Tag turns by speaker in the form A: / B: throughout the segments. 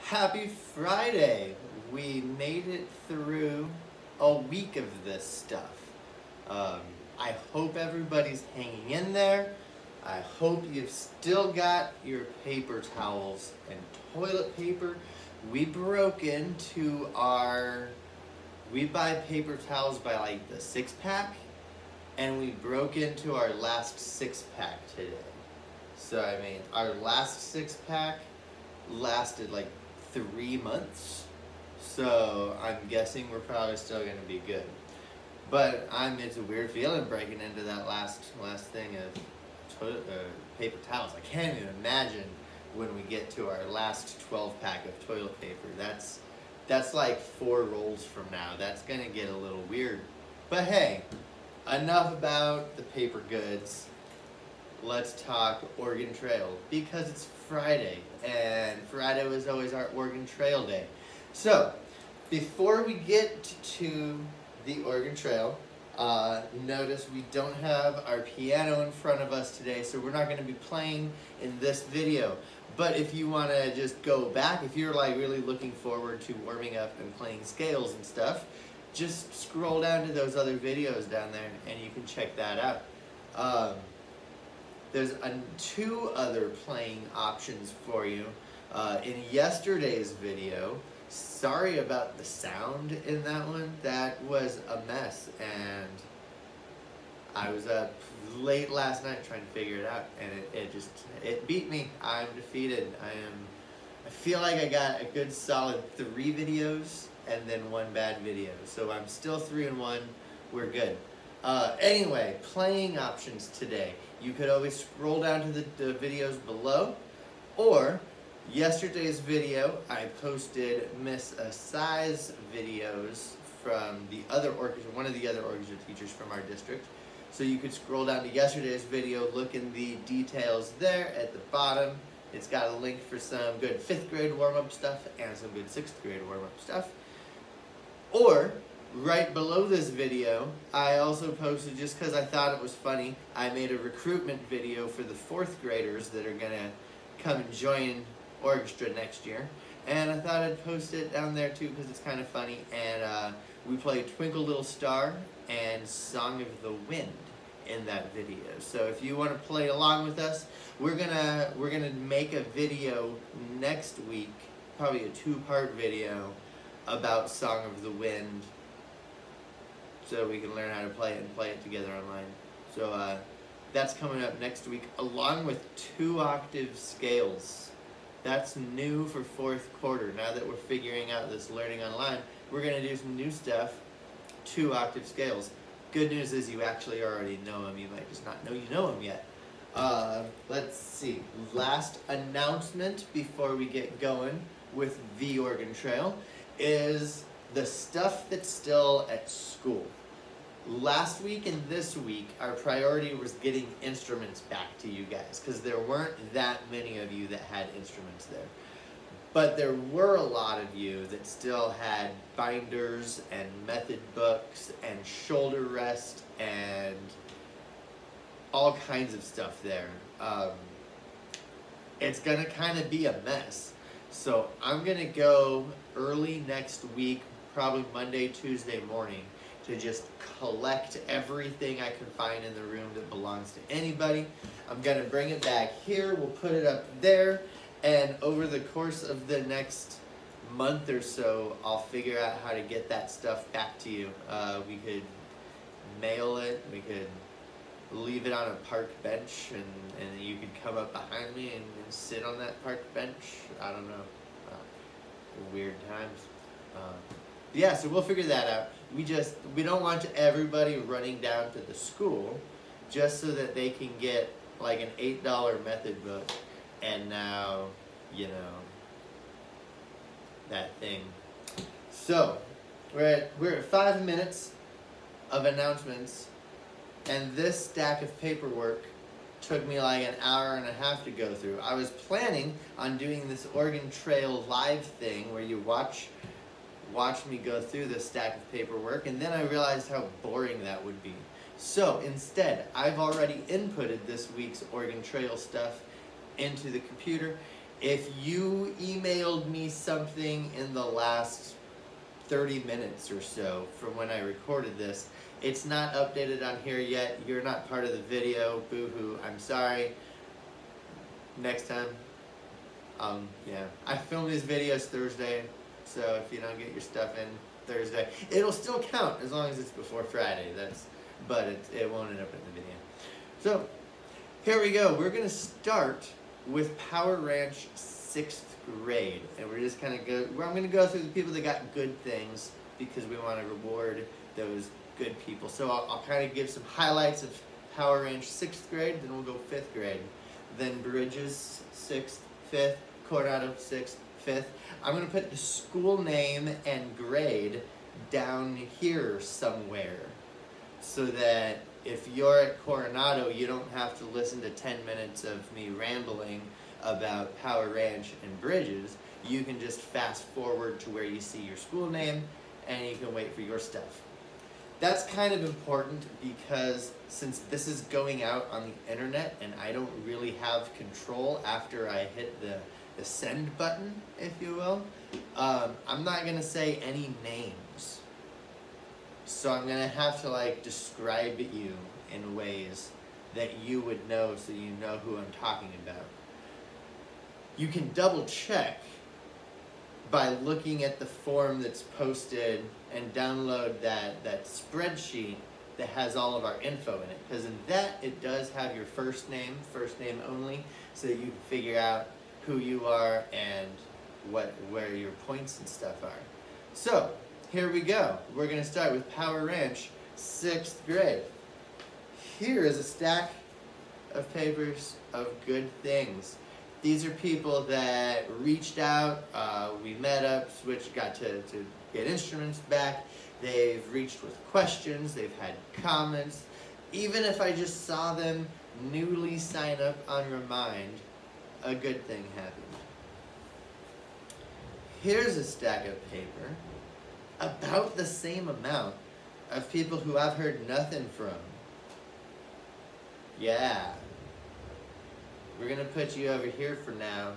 A: Happy Friday! We made it through a week of this stuff. I hope everybody's hanging in there. I hope you've still got your paper towels and toilet paper. We buy paper towels by like the 6-pack, and we broke into our last 6-pack today. So I mean, our last 6-pack lasted like 3 months, so I'm guessing we're probably still going to be good. But it's a weird feeling breaking into that last thing of paper towels. I can't even imagine when we get to our last 12-pack of toilet paper. That's like 4 rolls from now. That's going to get a little weird. But hey, enough about the paper goods. Let's talk Oregon Trail, because it's Friday, and Friday was always our Oregon Trail day. So, before we get to the Oregon Trail, notice we don't have our piano in front of us today, so we're not going to be playing in this video. But if you want to just go back, if you're like really looking forward to warming up and playing scales and stuff, just scroll down to those other videos down there and you can check that out. There's 2 other playing options for you. In yesterday's video, sorry about the sound in that one. That was a mess, and I was up late last night trying to figure it out, and it beat me. I'm defeated. I feel like I got a good solid 3 videos and then 1 bad video, so I'm still 3-1. We're good. Anyway, playing options today. You could always scroll down to the videos below, or yesterday's video, I posted Miss Asai's videos from one of the other orchestra teachers from our district. So you could scroll down to yesterday's video, look in the details there at the bottom. It's got a link for some good 5th grade warm-up stuff and some good 6th grade warm-up stuff. Or, right below this video, I also posted, just because I thought it was funny, I made a recruitment video for the 4th graders that are going to come and join orchestra next year. And I thought I'd post it down there too because it's kind of funny. And we played Twinkle Little Star and Song of the Wind in that video. So if you want to play along with us, we're gonna make a video next week, probably a 2-part video about Song of the Wind, so we can learn how to play it and play it together online. So that's coming up next week, along with 2-octave scales. That's new for 4th quarter. Now that we're figuring out this learning online, we're going to do some new stuff, 2-octave scales. Good news is you actually already know them. You might just not know you know them yet. Let's see. Last announcement before we get going with the Oregon Trail is the stuff that's still at school. Last week and this week, our priority was getting instruments back to you guys, because there weren't that many of you that had instruments there. But there were a lot of you that still had binders and method books and shoulder rest and all kinds of stuff there. It's going to kind of be a mess. So I'm going to go early next week, probably Monday, Tuesday morning, to just collect everything I can find in the room that belongs to anybody. I'm going to bring it back here. We'll put it up there. And over the course of the next month or so, I'll figure out how to get that stuff back to you. We could mail it. We could leave it on a park bench, and you could come up behind me and sit on that park bench. I don't know. Weird times. Yeah, so we'll figure that out. We don't want everybody running down to the school just so that they can get like an $8 method book, and now, you know, that thing. So, we're at 5 minutes of announcements, and this stack of paperwork took me like an hour and a half to go through. I was planning on doing this Oregon Trail live thing where you watch me go through this stack of paperwork, and then I realized how boring that would be. So instead, I've already inputted this week's Oregon Trail stuff into the computer. If you emailed me something in the last 30 minutes or so from when I recorded this, it's not updated on here yet. You're not part of the video. Boo-hoo. I'm sorry. Next time. Yeah. I filmed these videos Thursday, so if you don't get your stuff in Thursday, it'll still count as long as it's before Friday. But it won't end up in the video. So, here we go. We're going to start with Power Ranch 6th grade. And we're just kind of I'm going to go through the people that got good things because we want to reward those good people. So I'll kind of give some highlights of Power Ranch 6th grade, then we'll go 5th grade. Then Bridges 6th, 5th, Coronado 6th, 5th. I'm going to put the school name and grade down here somewhere so that if you're at Coronado, you don't have to listen to 10 minutes of me rambling about Power Ranch and Bridges. You can just fast forward to where you see your school name and you can wait for your stuff. That's kind of important because since this is going out on the internet and I don't really have control after I hit the send button, if you will, I'm not going to say any names. So I'm going to have to like describe you in ways that you would know so you know who I'm talking about. You can double check by looking at the form that's posted and download that spreadsheet that has all of our info in it. Because in that, it does have your first name only, so that you can figure out who you are and where your points and stuff are. So, here we go. We're going to start with Power Ranch, 6th grade. Here is a stack of papers of good things. These are people that reached out, we met up, got to get instruments back. They've reached with questions, they've had comments. Even if I just saw them newly sign up on Remind, a good thing happened. Here's a stack of paper, about the same amount of people who I've heard nothing from. Yeah. We're going to put you over here for now,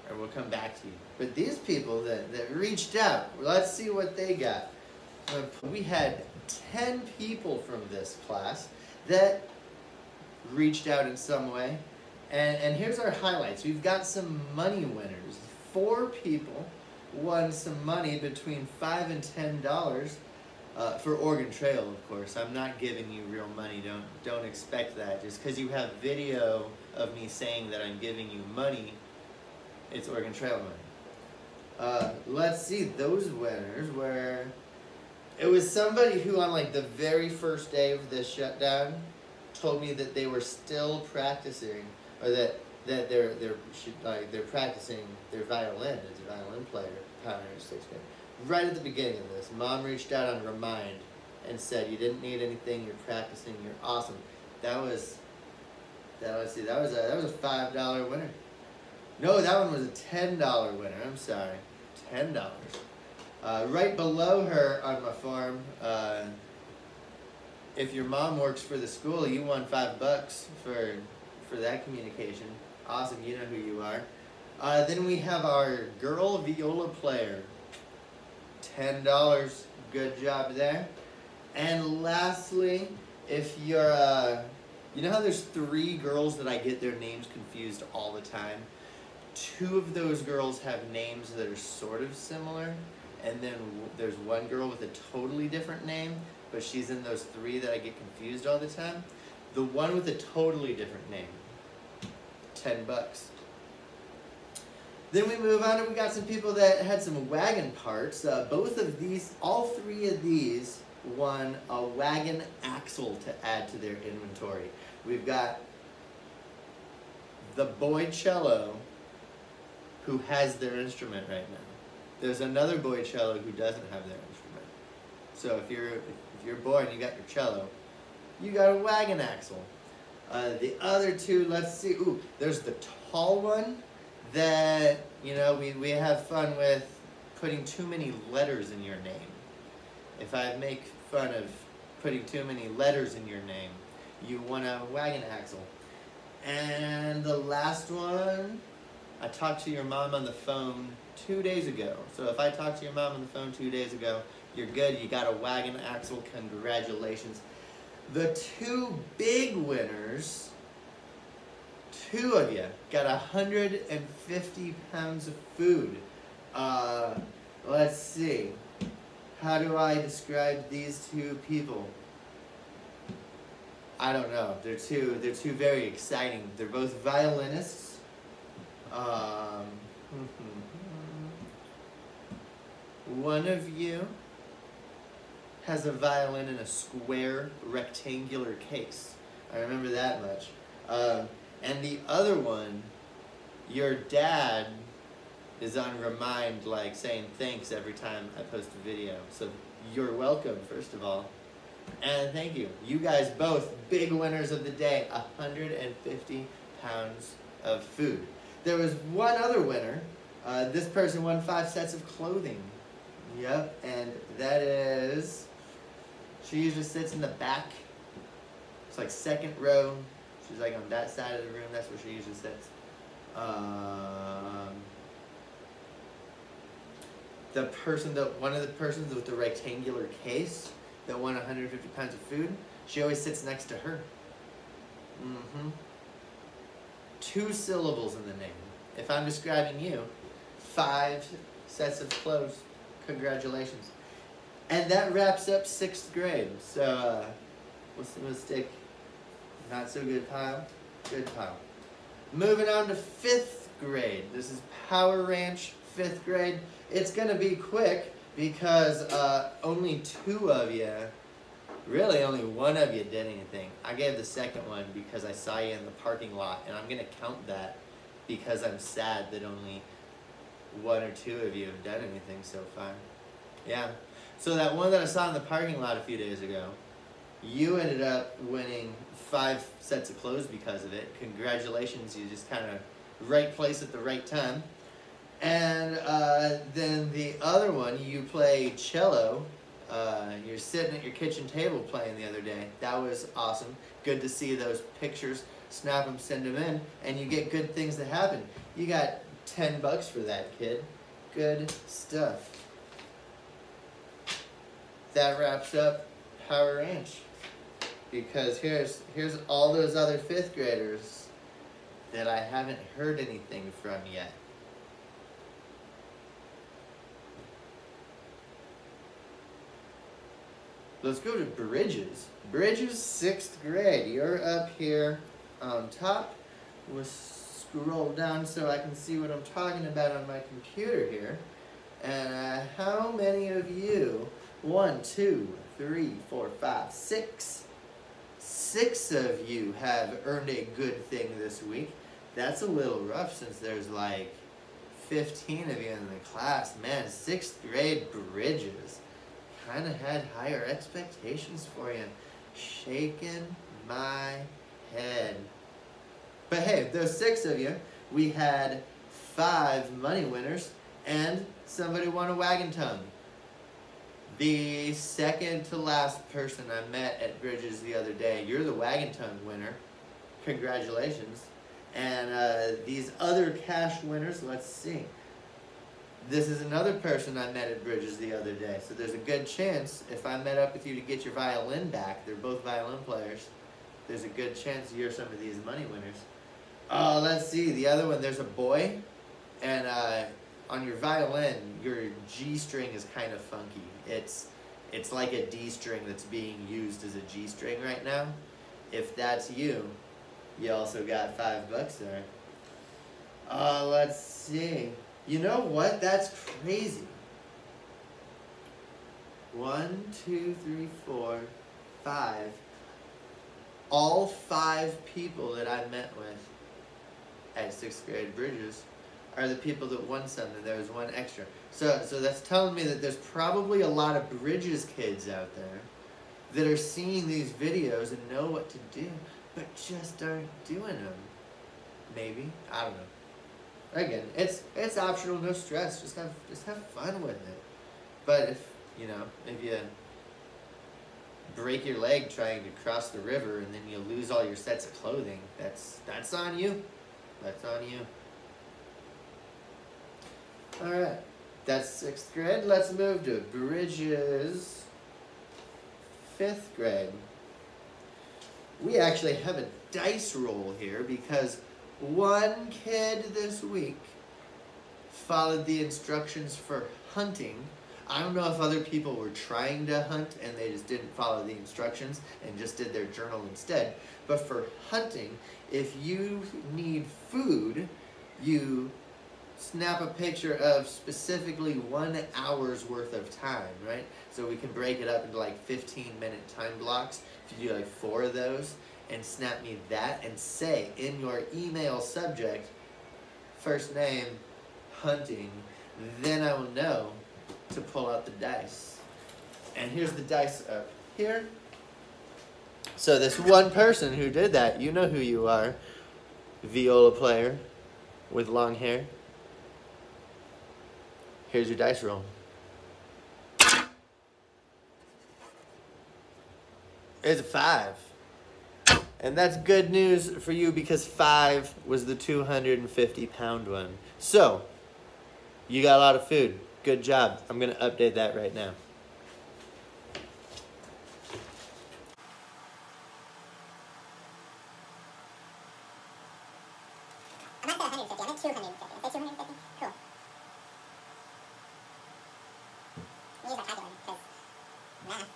A: or we'll come back to you. But these people that reached out, let's see what they got. We had 10 people from this class that reached out in some way. And here's our highlights. We've got some money winners. 4 people won some money between $5 and $10 for Oregon Trail, of course. I'm not giving you real money. Don't expect that. Just because you have video of me saying that I'm giving you money, it's Oregon Trail money. Let's see. Those winners were... It was somebody who on like the very first day of this shutdown told me that they were still practicing, or that they're practicing their violin as a violin player, Power Ranch 6th grade. Right at the beginning of this, Mom reached out on Remind and said, "You didn't need anything. You're practicing. You're awesome." That was a $5 winner. No, that one was a $10 winner. I'm sorry, $10. Right below her on my farm, if your mom works for the school, you won $5 for that communication. Awesome, you know who you are. Then we have our girl viola player. $10, good job there. And lastly, if you're, you know how there's 3 girls that I get their names confused all the time? 2 of those girls have names that are sort of similar, and then there's 1 girl with a totally different name, but she's in those 3 that I get confused all the time. The one with a totally different name, $10. Then we move on and we got some people that had some wagon parts. Both of these, all 3 of these won a wagon axle to add to their inventory. We've got the boy cello who has their instrument right now. There's another boy cello who doesn't have their instrument. So if you're a boy and you got your cello, you got a wagon axle. The other 2, let's see. Ooh, there's the tall one that, you know, we have fun with putting too many letters in your name. If I make fun of putting too many letters in your name, you want a wagon axle. And the last one, I talked to your mom on the phone 2 days ago. So if I talked to your mom on the phone 2 days ago, you're good. You got a wagon axle. Congratulations. The two big winners, two of you got 150 pounds of food. Let's see. How do I describe these two people? I don't know. They're two very exciting. They're both violinists. One of you has a violin in a square rectangular case. I remember that much. And the other one, your dad is on remind, like saying thanks every time I post a video. So you're welcome, first of all. And thank you. You guys both big winners of the day, 150 pounds of food. There was one other winner. This person won 5 sets of clothing. Yep, and that is, she usually sits in the back. It's like second row. She's like on that side of the room. That's where she usually sits. One of the persons with the rectangular case that won 150 pounds of food, she always sits next to her. 2 syllables in the name. If I'm describing you, 5 sets of clothes. Congratulations. And that wraps up 6th grade. So we'll stick not so good pile, good pile. Moving on to 5th grade. This is Power Ranch 5th grade. It's gonna be quick because only 2 of you, really only 1 of you did anything. I gave the second one because I saw you in the parking lot, and I'm gonna count that because I'm sad that only 1 or 2 of you have done anything so far. Yeah. So that one that I saw in the parking lot a few days ago, you ended up winning 5 sets of clothes because of it. Congratulations, you just kind of right place at the right time. And then the other one, you play cello. You're sitting at your kitchen table playing the other day. That was awesome. Good to see those pictures. Snap them, send them in, and you get good things that happen. You got $10 for that, kid. Good stuff. That wraps up Power Ranch. Because here's all those other 5th graders that I haven't heard anything from yet. Let's go to Bridges. Bridges, 6th grade. You're up here on top. We'll scroll down so I can see what I'm talking about on my computer here. And how many of you? 1, 2, 3, 4, 5, 6. 6 of you have earned a good thing this week. That's a little rough since there's like 15 of you in the class. Man, 6th grade Bridges. Kind of had higher expectations for you. Shaking my head. But hey, those 6 of you, we had 5 money winners, and somebody won a wagon tongue. The second to last person I met at Bridges the other day, you're the wagon tongue winner. Congratulations. And these other cash winners, let's see. This is another person I met at Bridges the other day. So there's a good chance if I met up with you to get your violin back, they're both violin players, there's a good chance you're some of these money winners. Let's see, the other one, there's a boy, and on your violin, your G string is kind of funky. It's like a D string that's being used as a G string right now. If that's you, you also got $5 there. Let's see. You know what? That's crazy. 1, 2, 3, 4, 5. All 5 people that I met with at 6th grade Bridges are the people that won something. There was 1 extra. So that's telling me that there's probably a lot of Bridges kids out there that are seeing these videos and know what to do, but just aren't doing them. Maybe. I don't know. Again, it's optional, no stress. Just have fun with it. But if you break your leg trying to cross the river and then you lose all your sets of clothing, that's on you. That's on you. Alright, that's 6th grade. Let's move to Bridges' 5th grade. We actually have a dice roll here because one kid this week followed the instructions for hunting. I don't know if other people were trying to hunt and they just didn't follow the instructions and just did their journal instead. But for hunting, if you need food, you snap a picture of specifically 1 hour's worth of time, right? So we can break it up into like 15-minute time blocks. If you do like 4 of those, and snap me that and say in your email subject, first name, hunting, then I will know to pull out the dice. And here's the dice up here. So this one person who did that, you know who you are. Viola player with long hair. Here's your dice roll. It's a 5. And that's good news for you because 5 was the 250-pound one. So, you got a lot of food. Good job. I'm going to update that right now.
B: I'm not saying 150, I meant 250. I say 250? Cool. Use my calculator, because math.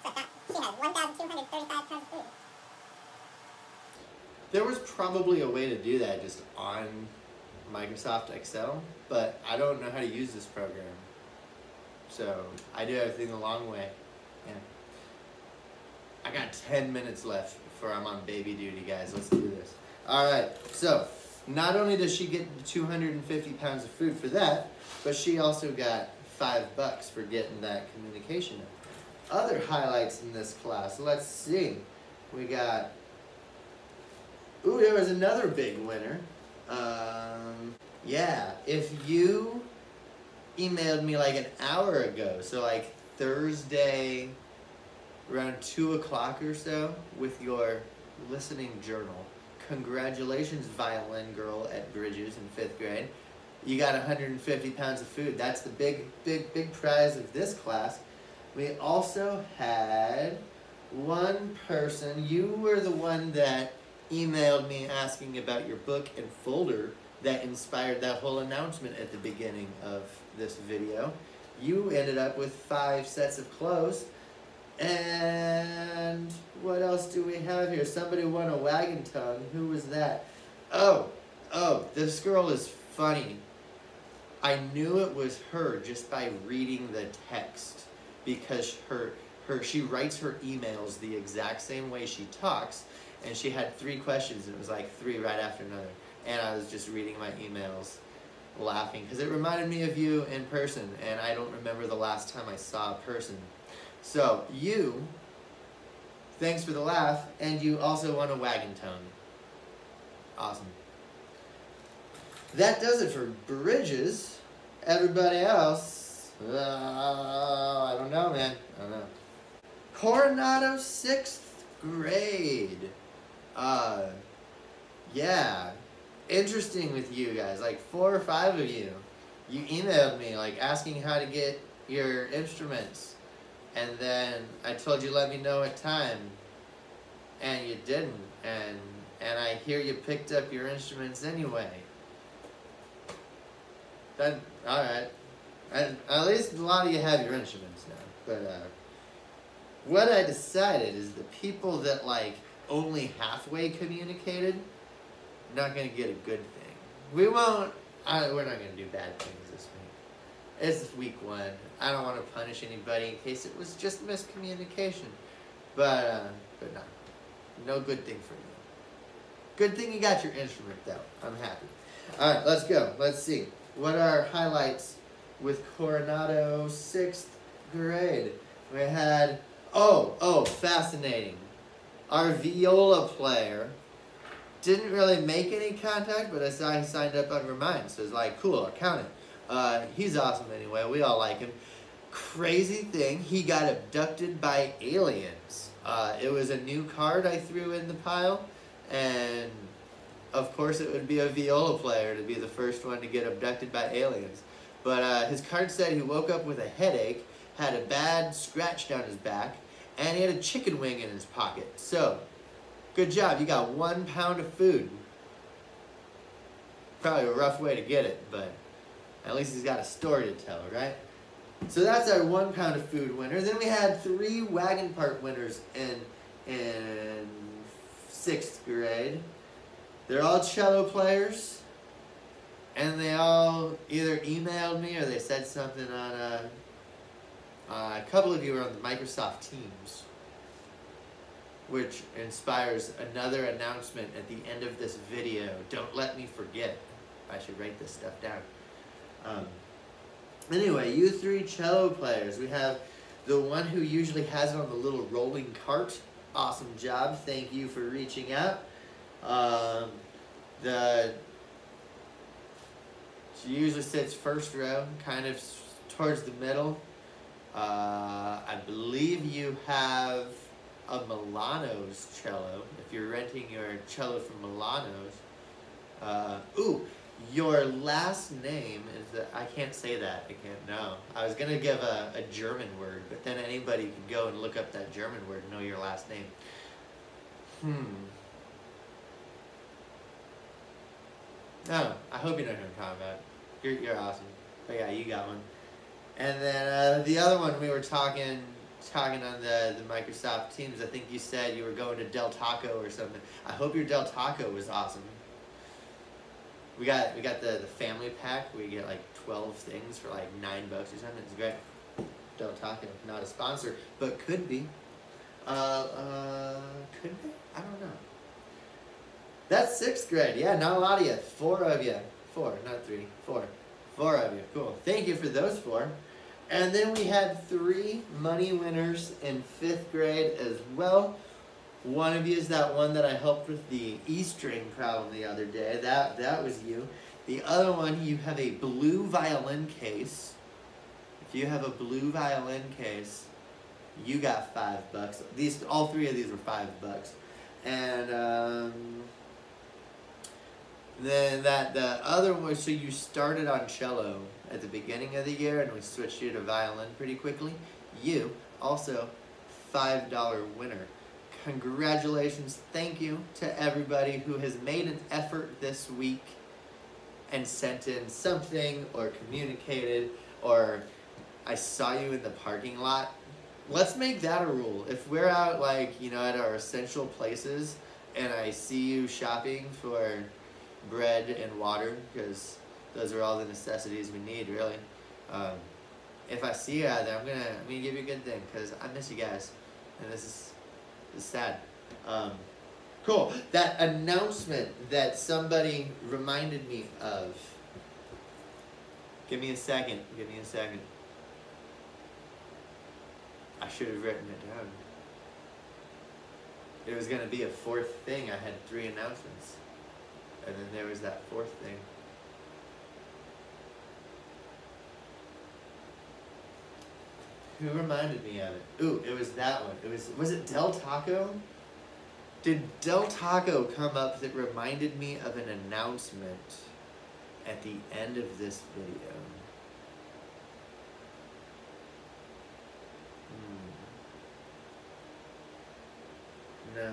B: So that, she has 1,235 pounds of food.
A: There was probably a way to do that just on Microsoft Excel, but I don't know how to use this program. So I do everything the long way. Yeah. I got 10 minutes left before I'm on baby duty, guys. Let's do this. All right, so not only does she get 250 pounds of food for that, but she also got $5 for getting that communication. Other highlights in this class, let's see. We got, ooh, there was another big winner. Yeah, if you emailed me like an hour ago, so like Thursday, around 2 o'clock or so, with your listening journal. Congratulations, violin girl at Bridges in 5th grade. You got 150 pounds of food. That's the big prize of this class. We also had one person, you were the one that emailed me asking about your book and folder that inspired that whole announcement at the beginning of this video. You ended up with 5 sets of clothes. And what else do we have here? Somebody won a wagon tongue. Who was that? Oh, this girl is funny. I knew it was her just by reading the text because she writes her emails the exact same way she talks, and she had 3 questions and it was like 3 right after another. And I was just reading my emails laughing because it reminded me of you in person, and I don't remember the last time I saw a person. So, you, thanks for the laugh, and you also won a wagon tongue. Awesome. That does it for Bridges. Everybody else, I don't know, man. I don't know. Coronado 6th grade. Yeah. Interesting with you guys. Like 4 or 5 of you. You emailed me, like, asking how to get your instruments. And then I told you let me know at time, and you didn't, and I hear you picked up your instruments anyway. That, all right. At least a lot of you have your instruments now. But what I decided is the people that like only halfway communicated, not gonna get a good thing. We're not gonna do bad things this week. It's week 1. I don't want to punish anybody in case it was just miscommunication. But no good thing for you. Good thing you got your instrument though. I'm happy. Alright, let's go. Let's see. What are our highlights with Coronado 6th grade? We had, fascinating. Our viola player didn't really make any contact, but I saw he signed up on Remind, so it's like, cool, I'll count it. He's awesome anyway. We all like him. Crazy thing, he got abducted by aliens. It was a new card I threw in the pile, and of course it would be a viola player to be the first one to get abducted by aliens. But his card said he woke up with a headache, had a bad scratch down his back, and he had a chicken wing in his pocket. So, good job, you got 1 pound of food. Probably a rough way to get it, but at least he's got a story to tell, right? So that's our 1 pound of food winner. Then we had 3 wagon part winners in 6th grade. They're all cello players, and they all either emailed me or they said something on a couple of you are on the Microsoft Teams, which inspires another announcement at the end of this video. Don't let me forget. I should write this stuff down. Anyway, you 3 cello players. We have the one who usually has it on the little rolling cart. Awesome job. Thank you for reaching out. She usually sits first row, kind of towards the middle. I believe you have a Milano's cello. If you're renting your cello from Milano's. Your last name is I can't say that. I can't know. I was going to give a German word, but then anybody could go and look up that German word and know your last name. Oh, I hope you know who I'm talking about. You're awesome. But yeah, you got one. And then the other one we were talking on the Microsoft Teams. I think you said you were going to Del Taco or something. I hope your Del Taco was awesome. We got the family pack. We get like 12 things for like $9 or something. It's great. Del Taco, not a sponsor, but could be. Could be? I don't know. That's 6th grade. Yeah, not a lot of you. 4 of you. 4, not 3. 4. 4 of you. Cool. Thank you for those 4. And then we had 3 money winners in 5th grade as well. One of you is that one that I helped with the E string problem the other day. That was you. The other one, you have a blue violin case. If you have a blue violin case, you got $5. All 3 of these were $5. And then the other one, so you started on cello at the beginning of the year and we switched you to violin pretty quickly. You also $5 winner. Congratulations. Thank you to everybody who has made an effort this week and sent in something or communicated or I saw you in the parking lot. Let's make that a rule. If we're out at our essential places and I see you shopping for bread and water, because those are all the necessities we need really. If I see you out there, I'm gonna give you a good thing because I miss you guys and this is sad. Cool. That announcement that somebody reminded me of. Give me a second. I should have written it down. It was going to be a 4th thing. I had 3 announcements. And then there was that 4th thing. Who reminded me of it? Ooh, it was that one. Was it Del Taco? Did Del Taco come up that reminded me of an announcement at the end of this video? No.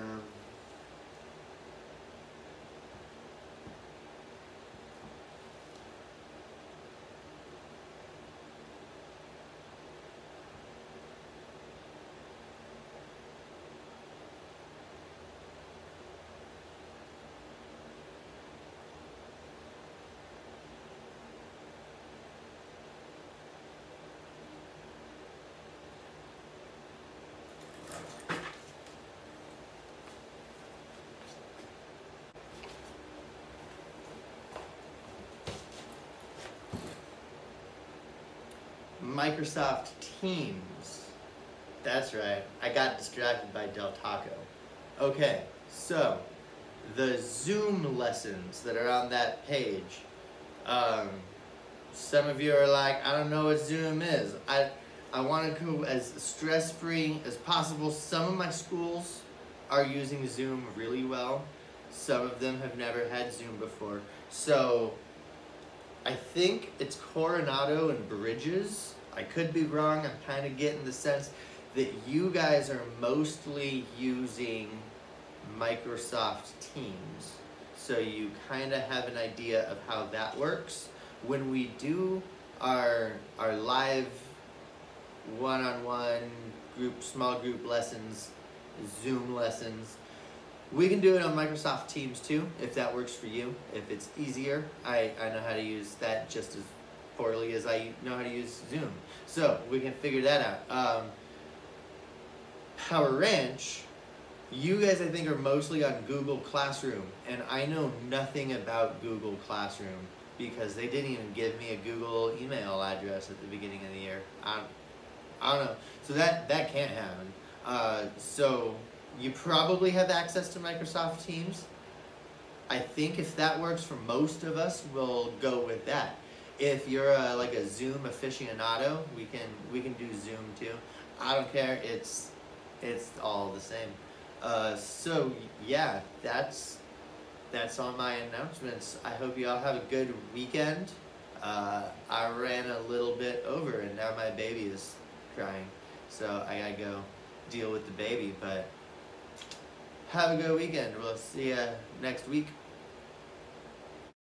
A: Microsoft Teams. That's right. I got distracted by Del Taco. Okay, so the Zoom lessons that are on that page. some of you are like, I don't know what Zoom is. I want to go as stress-free as possible. Some of my schools are using Zoom really well. Some of them have never had Zoom before. So I think it's Coronado and Bridges. I could be wrong. I'm kind of getting the sense that you guys are mostly using Microsoft Teams. So you kind of have an idea of how that works. When we do our live one-on-one small group lessons, Zoom lessons, we can do it on Microsoft Teams too, if that works for you, if it's easier. I know how to use that just as poorly as I know how to use Zoom. So we can figure that out. Power Ranch, you guys I think are mostly on Google Classroom, and I know nothing about Google Classroom because they didn't even give me a Google email address at the beginning of the year. I don't know. So that can't happen. So you probably have access to Microsoft Teams. I think if that works for most of us, we'll go with that. If you're like a Zoom aficionado, we can do Zoom too. I don't care. It's all the same. So yeah, that's all my announcements. I hope you all have a good weekend. I ran a little bit over and now my baby is crying, so I gotta go deal with the baby, but have a good weekend. We'll see you next week.